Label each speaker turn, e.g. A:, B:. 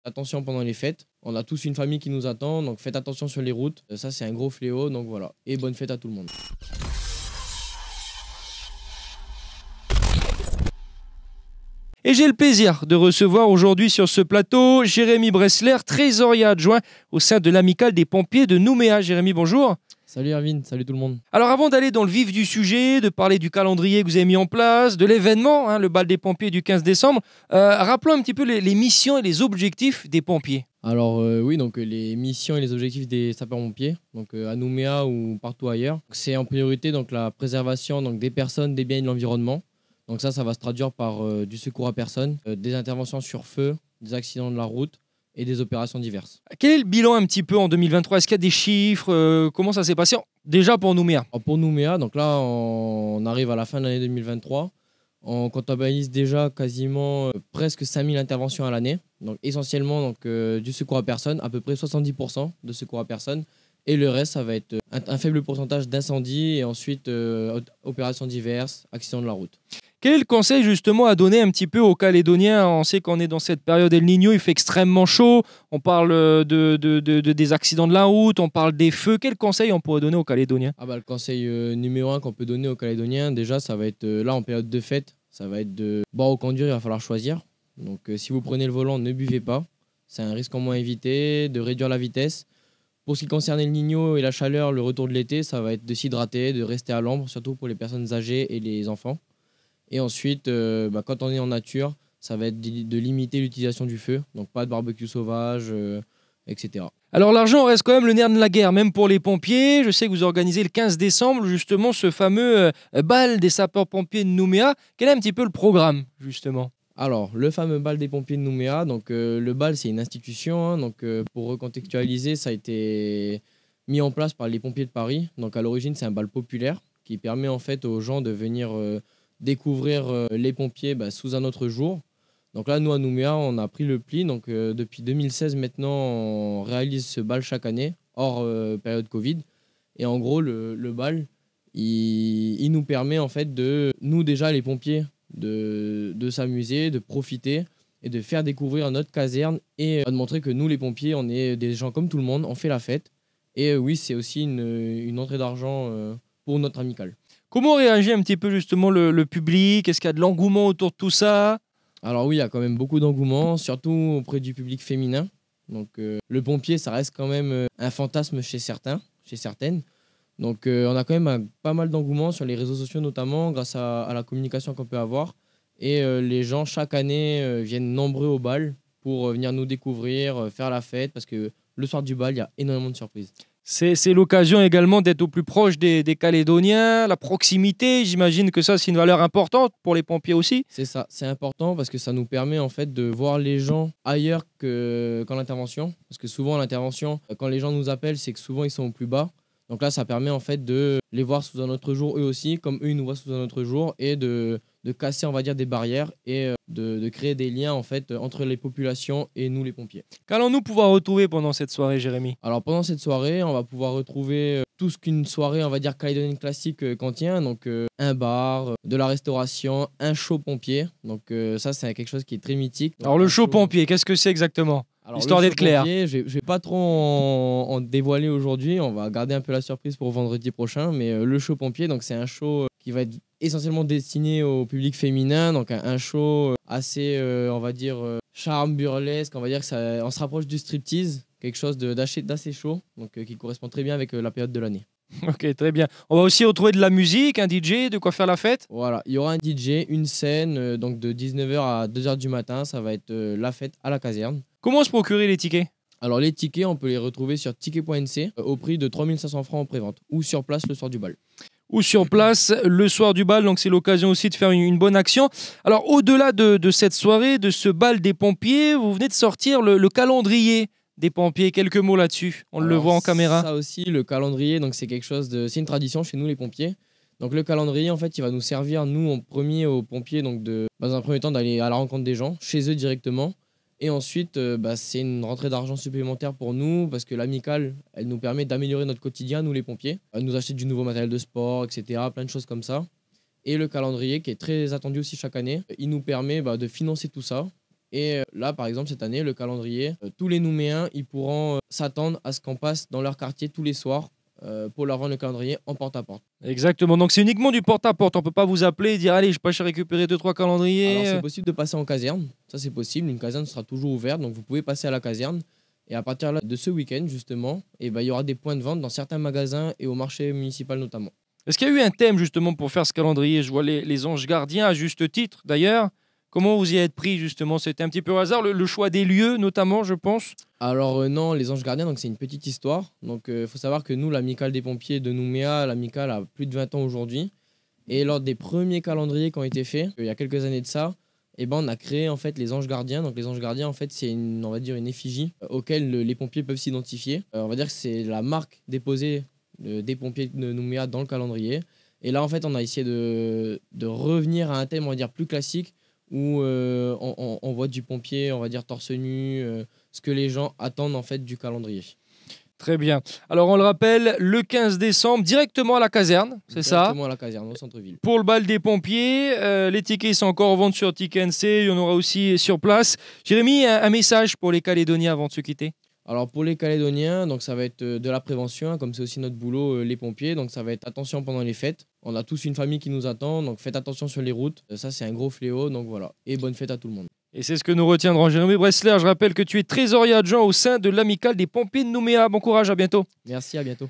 A: Attention pendant les fêtes. On a tous une famille qui nous attend, donc faites attention sur les routes. Ça, c'est un gros fléau, donc voilà. Et bonne fête à tout le monde.
B: Et j'ai le plaisir de recevoir aujourd'hui sur ce plateau Jérémy Bressler, trésorier adjoint au sein de l'Amicale des pompiers de Nouméa. Jérémy, bonjour.
A: Salut Erwin, salut tout le monde.
B: Alors avant d'aller dans le vif du sujet, de parler du calendrier que vous avez mis en place, de l'événement, le bal des pompiers du 15 décembre, rappelons un petit peu les missions et les objectifs des pompiers.
A: Alors oui, donc les missions et les objectifs des sapeurs-pompiers, donc à Nouméa ou partout ailleurs, c'est en priorité donc la préservation donc des personnes, des biens et de l'environnement. Donc ça va se traduire par du secours à personne, des interventions sur feu, des accidents de la route et des opérations diverses.
B: Quel est le bilan un petit peu en 2023? Est-ce qu'il y a des chiffres? Comment ça s'est passé déjà pour Nouméa?
A: Alors pour Nouméa, donc là on arrive à la fin de l'année 2023. On comptabilise déjà quasiment presque 5000 interventions à l'année. Donc essentiellement donc, du secours à personne, à peu près 70% de secours à personne. Et le reste, ça va être un faible pourcentage d'incendies et ensuite opérations diverses, accidents de la route.
B: Quel est le conseil justement à donner un petit peu aux Calédoniens? On sait qu'on est dans cette période El Niño, il fait extrêmement chaud, on parle des accidents de la route, on parle des feux. Quel conseil on pourrait donner aux Calédoniens?
A: Le conseil numéro 1 qu'on peut donner aux Calédoniens, déjà, ça va être là en période de fête, ça va être de boire ou conduire, il va falloir choisir. Donc si vous prenez le volant, ne buvez pas, c'est un risque en moins à éviter, de réduire la vitesse. Pour ce qui concerne El Niño et la chaleur, le retour de l'été, ça va être de s'hydrater, de rester à l'ombre, surtout pour les personnes âgées et les enfants. Et ensuite, quand on est en nature, ça va être de limiter l'utilisation du feu, donc pas de barbecue sauvage, etc.
B: Alors l'argent reste quand même le nerf de la guerre, même pour les pompiers. Je sais que vous organisez le 15 décembre justement ce fameux bal des sapeurs-pompiers de Nouméa. Quel est un petit peu le programme justement?
A: Alors, le fameux bal des pompiers de Nouméa, donc le bal c'est une institution, pour recontextualiser, ça a été mis en place par les pompiers de Paris. Donc à l'origine c'est un bal populaire qui permet en fait aux gens de venir découvrir les pompiers sous un autre jour. Donc là, nous, à Nouméa, on a pris le pli. Donc depuis 2016, maintenant, on réalise ce bal chaque année, hors période Covid. Et en gros, le bal, il nous permet, en fait, nous, déjà, les pompiers, de s'amuser, de profiter et de faire découvrir notre caserne et de montrer que nous, les pompiers, on est des gens comme tout le monde, on fait la fête. Et oui, c'est aussi une entrée d'argent pour notre amicale.
B: Comment réagit un petit peu justement le public? Est-ce qu'il y a de l'engouement autour de tout ça?
A: Alors oui, il y a quand même beaucoup d'engouement, surtout auprès du public féminin. Donc le pompier, ça reste quand même un fantasme chez certains, chez certaines. Donc on a quand même pas mal d'engouement sur les réseaux sociaux notamment, grâce à la communication qu'on peut avoir. Et les gens, chaque année, viennent nombreux au bal pour venir nous découvrir, faire la fête, parce que le soir du bal, il y a énormément de surprises.
B: C'est l'occasion également d'être au plus proche des Calédoniens, la proximité, j'imagine que ça c'est une valeur importante pour les pompiers aussi.
A: C'est ça, c'est important parce que ça nous permet en fait de voir les gens ailleurs qu'en l'intervention. Parce que souvent à l'intervention, quand les gens nous appellent, c'est que souvent ils sont au plus bas. Donc là, ça permet en fait de les voir sous un autre jour eux aussi, comme eux ils nous voient sous un autre jour, et de casser, on va dire, des barrières et de créer des liens en fait entre les populations et nous les pompiers.
B: Qu'allons-nous pouvoir retrouver pendant cette soirée, Jérémy?
A: Alors pendant cette soirée, on va pouvoir retrouver tout ce qu'une soirée, on va dire, calédonienne classique contient. Donc un bar, de la restauration, un show pompier. Donc ça, c'est quelque chose qui est très mythique. Donc,
B: alors le show pompier, qu'est-ce que c'est exactement?
A: Alors,
B: histoire d'être clair.
A: Je vais pas trop en dévoiler aujourd'hui. On va garder un peu la surprise pour vendredi prochain. Mais le show pompier, donc c'est un show qui va être essentiellement destiné au public féminin. Donc un show assez, on va dire, charme burlesque. On va dire que on se rapproche du striptease, quelque chose d'assez chaud, donc qui correspond très bien avec la période de l'année.
B: Ok, très bien. On va aussi retrouver de la musique, un DJ, de quoi faire la fête?
A: Voilà, il y aura un DJ, une scène, donc de 19h à 2h du matin. Ça va être la fête à la caserne.
B: Comment se procurer les tickets?
A: Alors les tickets, on peut les retrouver sur ticket.nc au prix de 3500 francs en prévente ou sur place le soir du bal.
B: Ou sur place le soir du bal, donc c'est l'occasion aussi de faire une bonne action. Alors au-delà de cette soirée, de ce bal des pompiers, vous venez de sortir le calendrier des pompiers. Quelques mots là-dessus, on le voit en caméra.
A: Ça aussi, le calendrier, donc c'est quelque chose c'est une tradition chez nous les pompiers. Donc le calendrier, en fait, il va nous servir, nous, en premier aux pompiers, donc dans un premier temps d'aller à la rencontre des gens, chez eux directement. Et ensuite, c'est une rentrée d'argent supplémentaire pour nous parce que l'amicale, elle nous permet d'améliorer notre quotidien, nous les pompiers. Nous acheter du nouveau matériel de sport, etc. Plein de choses comme ça. Et le calendrier, qui est très attendu aussi chaque année, il nous permet de financer tout ça Et là, par exemple, cette année, le calendrier, tous les Nouméens, ils pourront s'attendre à ce qu'on passe dans leur quartier tous les soirs pour leur rendre le calendrier en porte-à-porte.
B: Exactement. Donc c'est uniquement du porte-à-porte. On peut pas vous appeler et dire allez, je passe récupérer 2-3 calendriers.
A: Alors, c'est possible de passer en caserne. Ça, c'est possible. Une caserne sera toujours ouverte, donc vous pouvez passer à la caserne. Et à partir de ce week-end, justement, il y aura des points de vente dans certains magasins et au marché municipal notamment.
B: Est-ce qu'il y a eu un thème justement pour faire ce calendrier? Je vois les anges gardiens à juste titre d'ailleurs. Comment vous y êtes pris justement? C'était un petit peu au hasard, le choix des lieux notamment, je pense.
A: Alors non, les anges gardiens, donc c'est une petite histoire. Donc il faut savoir que nous, l'amicale des pompiers de Nouméa, l'amicale a plus de 20 ans aujourd'hui. Et lors des premiers calendriers qui ont été faits, il y a quelques années de ça, on a créé en fait les anges gardiens. Donc les anges gardiens, en fait, c'est on va dire une effigie auquel les pompiers peuvent s'identifier. On va dire que c'est la marque déposée des pompiers de Nouméa dans le calendrier. Et là, en fait, on a essayé de revenir à un thème, on va dire, plus classique, où on voit du pompier, on va dire torse nu, ce que les gens attendent en fait du calendrier.
B: Très bien. Alors on le rappelle, le 15 décembre, directement à la caserne, c'est ça?
A: Directement à la caserne, au centre-ville.
B: Pour le bal des pompiers, les tickets sont encore en vente sur Ticketnc, il y en aura aussi sur place. Jérémy, un message pour les Calédoniens avant de se quitter?
A: Alors pour les Calédoniens, donc ça va être de la prévention, comme c'est aussi notre boulot, les pompiers. Donc ça va être attention pendant les fêtes. On a tous une famille qui nous attend, donc faites attention sur les routes. Ça c'est un gros fléau, donc voilà. Et bonne fête à tout le monde.
B: Et c'est ce que nous retiendrons. Jérémy Bressler, je rappelle que tu es trésorier adjoint au sein de l'amicale des pompiers de Nouméa. Bon courage, à bientôt.
A: Merci, à bientôt.